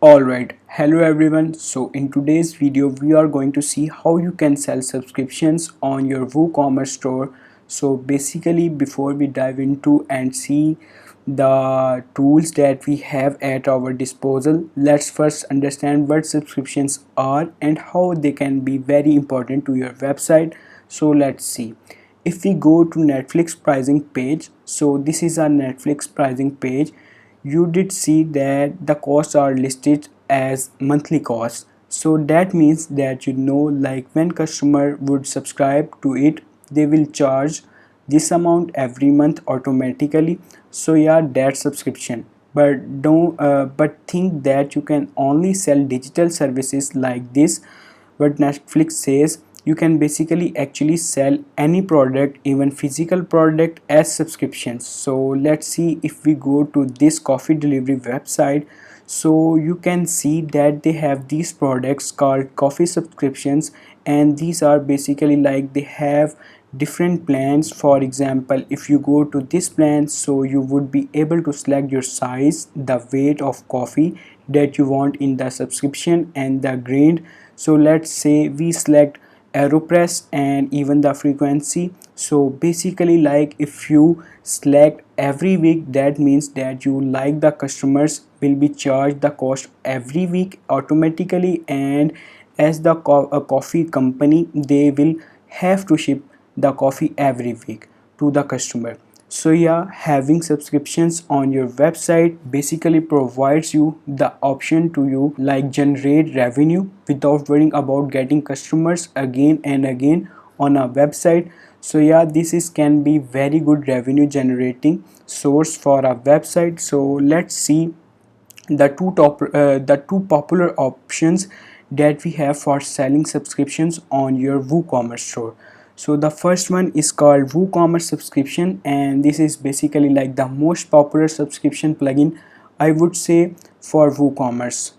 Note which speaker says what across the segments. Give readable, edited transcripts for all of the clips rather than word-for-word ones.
Speaker 1: Alright, hello everyone. So in today's video we are going to see how you can sell subscriptions on your WooCommerce store. So basically before we dive into and see the tools that we have at our disposal, let's first understand what subscriptions are and how they can be very important to your website. So let's see. If we go to Netflix pricing page, so this is our Netflix pricing page. You did see that the costs are listed as monthly costs, so that means that like when customer would subscribe to it, they will charge this amount every month automatically. So yeah, that's subscription. But don't but think that you can only sell digital services like this. What Netflix says, you can basically actually sell any product, even physical product, as subscriptions. So let's see. If we go to this coffee delivery website, so you can see that they have these products called coffee subscriptions, and these are basically like they have different plans. For example, if you go to this plan, so you would be able to select your size, the weight of coffee that you want in the subscription, and the grain. So let's say we select aeropress and even the frequency. So basically, like if you select every week, that means that you like the customers will be charged the cost every week automatically, and as the a coffee company, they will have to ship the coffee every week to the customer. So yeah, having subscriptions on your website basically provides you the option to you like generate revenue without worrying about getting customers again and again on a website. So yeah, this is can be very good revenue generating source for a website. So let's see the two popular options that we have for selling subscriptions on your WooCommerce store. So the first one is called WooCommerce subscription, and this is basically like the most popular subscription plugin, I would say, for WooCommerce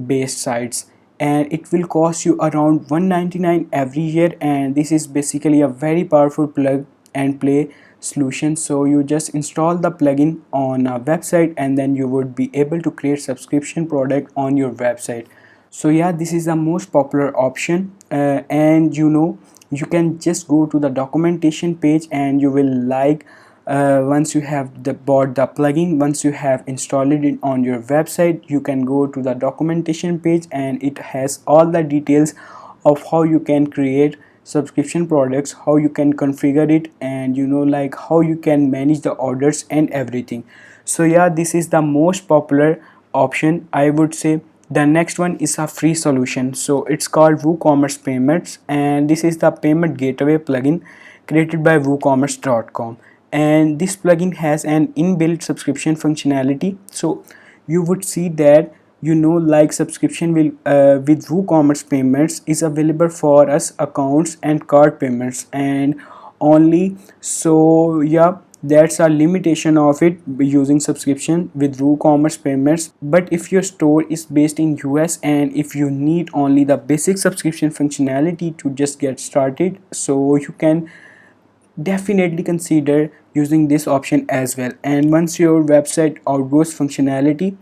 Speaker 1: based sites, and it will cost you around 199 every year. And this is basically a very powerful plug and play solution. So you just install the plugin on a website, and then you would be able to create subscription product on your website. So yeah, this is the most popular option, and you can just go to the documentation page, and you will like once you have bought the plugin, once you have installed it on your website, you can go to the documentation page, and it has all the details of how you can create subscription products, how you can configure it, and like how you can manage the orders and everything. So yeah, this is the most popular option, I would say. The next one is a free solution, so it's called WooCommerce Payments, and this is the payment gateway plugin created by WooCommerce.com. And this plugin has an inbuilt subscription functionality. So you would see that like subscription will with WooCommerce Payments is available for us accounts and card payments and only. So yeah, that's a limitation of it using subscription with WooCommerce Payments. But if your store is based in US, and if you need only the basic subscription functionality to just get started, so you can definitely consider using this option as well. And once your website outgrows functionality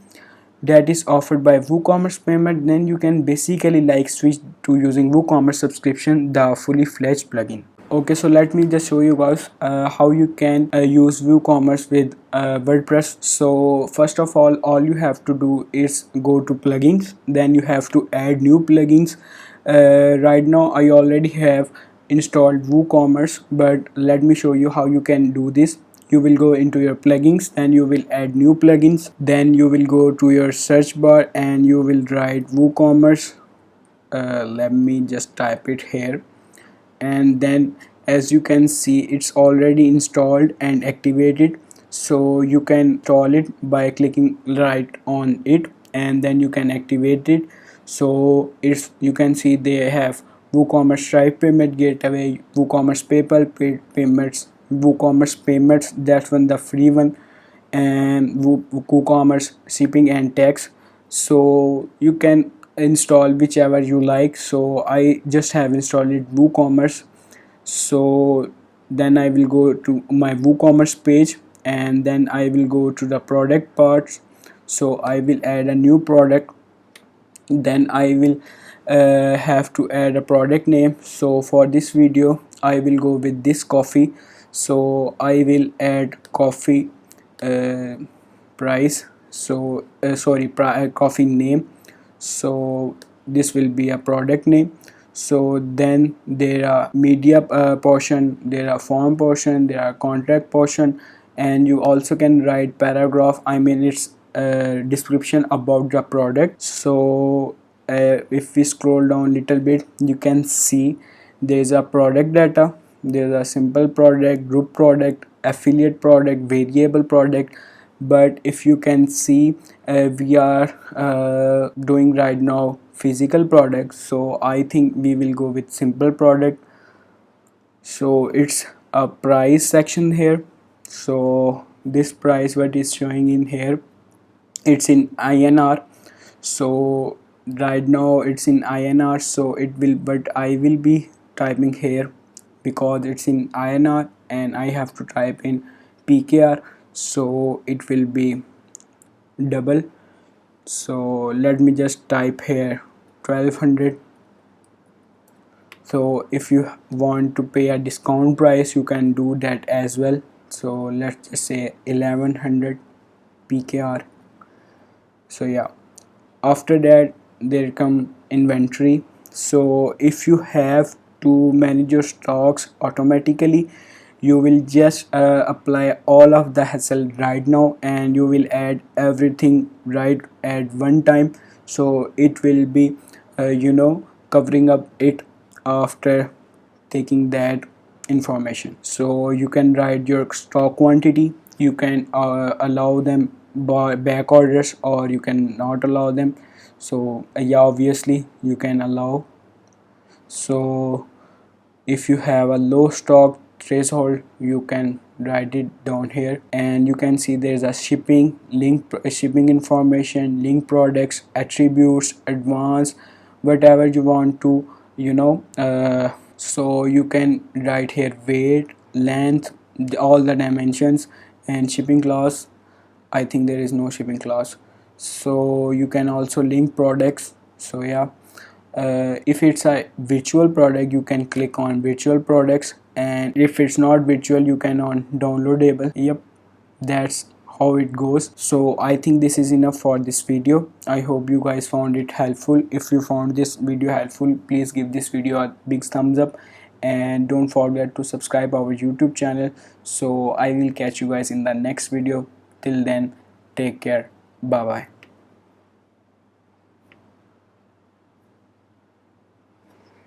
Speaker 1: that is offered by WooCommerce Payment, then you can basically like switch to using WooCommerce subscription, the fully fledged plugin. Okay, so let me just show you guys how you can use WooCommerce with WordPress. So first of all you have to do is go to plugins, then you have to add new plugins. Right now I already have installed WooCommerce, but let me show you how you can do this. You will go into your plugins and you will add new plugins, then you will go to your search bar and you will write WooCommerce. Let me just type it here, and then as you can see it's already installed and activated. So you can install it by clicking right on it, and then you can activate it. So it's, you can see they have WooCommerce Stripe payment gateway, WooCommerce PayPal payments, WooCommerce Payments, that's one the free one, and WooCommerce shipping and tax. So you can install whichever you like. So I just have installed it WooCommerce. So then I will go to my WooCommerce page, and then I will go to the product parts. So I will add a new product, Then I will have to add a product name. So for this video I will go with this coffee, so I will add coffee uh, price, so coffee name, so this will be a product name. So then there are media portion, there are form portion, there are contract portion, and you also can write paragraph, I mean it's description about the product. So if we scroll down little bit, you can see there's a product data, there's a simple product, group product, affiliate product, variable product. But if you can see, we are doing right now physical products, so I think we will go with simple product. So it's a price section here. So this price what is showing in here, it's in INR. So right now it's in INR, so it will, but I will be typing here because it's in INR and I have to type in PKR, so it will be double. So let me just type here 1200. So if you want to pay a discount price, you can do that as well. So let's just say 1100 PKR. So yeah, after that there come inventory. So if you have to manage your stocks automatically, you will just apply all of the hassle right now, and you will add everything right at one time. So it will be covering up it after taking that information. So you can write your stock quantity, you can allow them by back orders or you can not allow them. So yeah, obviously you can allow. So if you have a low stock threshold, you can write it down here, and you can see there's a shipping link, shipping information, link products, attributes, advance, whatever you want to so you can write here weight, length, all the dimensions, and shipping class. I think there is no shipping class. So you can also link products. So yeah, if it's a virtual product, you can click on virtual products, and if it's not virtual, you can on downloadable. Yep, that's how it goes. So I think this is enough for this video. I hope you guys found it helpful. If you found this video helpful, please give this video a big thumbs up, and don't forget to subscribe our YouTube channel. So I will catch you guys in the next video. Till then, take care. Bye bye.